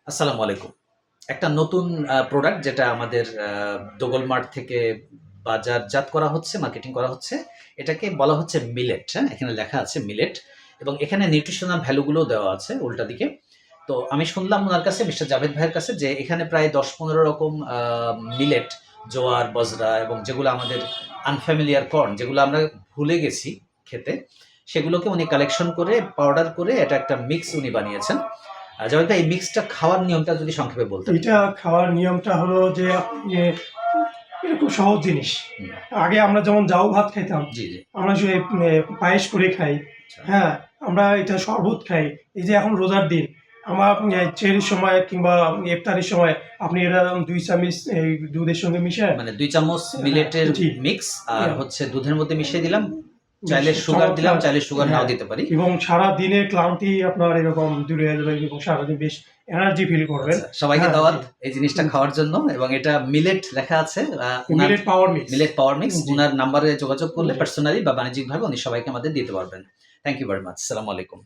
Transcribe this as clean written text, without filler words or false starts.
আসসালামু আলাইকুম। একটা নতুন প্রোডাক্ট যেটা আমাদের দোগল মার্ট থেকে বাজারজাত করা হচ্ছে, মার্কেটিং করা হচ্ছে। এটাকে বলা হচ্ছে মিলেট, হ্যাঁ? এখানে লেখা আছে মিলেট এবং এখানে নিউট্রিশনাল ভ্যালুগুলোও দেওয়া আছে উল্টা দিকে। তো আমি শুনলাম উনার কাছে, মিস্টার জাভেদ ভাইয়ের কাছে যে এখানে প্রায় ১০-১৫ রকম মিলেট, জোয়ার, বজরা এবং যেগুলো আমাদের আনফ্যামিলিয়ার কর্ন, যেগুলো আমরা ভুলে গেছি খেতে, সেগুলোকে উনি কালেকশন করে, পাউডার করে এটা একটা মিক্স উনি বানিয়েছেন। জাভেদ ভাই, এই মিক্সটা খাওয়ার নিয়মটা যদি সংক্ষেপে বলতেন। এটা খাওয়ার নিয়মটা হলো যে আপনি এটা খুব সহজ জিনিস। হুম, আগে আমরা যেমন জাউ ভাত খাইতাম, জি, জি। আমরা যে পায়েস করে খাই, আচ্ছা, হ্যাঁ, আমরা এটা শরবত খাই। এই যে এখন রোজার দিন, আমরা সেহরির সময় কিংবা ইফতারির সময় আপনি এটা ২ চামচ এই দুধের সঙ্গে মিশায়, মানে ২ চামচ মিলেটের জি, মিক্স আর হ্যাঁ, হচ্ছে দুধের মধ্যে মিশিয়ে দিলাম। চাইলে সুগার দিলাম, চমৎকার, চাইলে সুগার নাও হ্যাঁ, দিতে পারি। এবং সারা দিনের ক্লান্তি আপনার এরকম দূরে হয়ে যাবে এবং সারাদিন বেশ এনার্জি ফিল করবেন। আচ্ছা, সবাইকে হ্যাঁ, দাওয়াত জি। এই জিনিসটা খাওয়ার জন্য। এবং এটা মিলেট লেখা আছে। উনার মিলেট পাওয়ার মিক্স। মিলেট পাওয়ার মিক্স, জি, উনার নাম্বারে যোগাযোগ করলে জি। পার্সোনালি বা বাণিজ্যিকভাবে উনি সবাইকে আমাদের দিতে পারবেন। Thank you very much. আসসালামু আলাইকুম।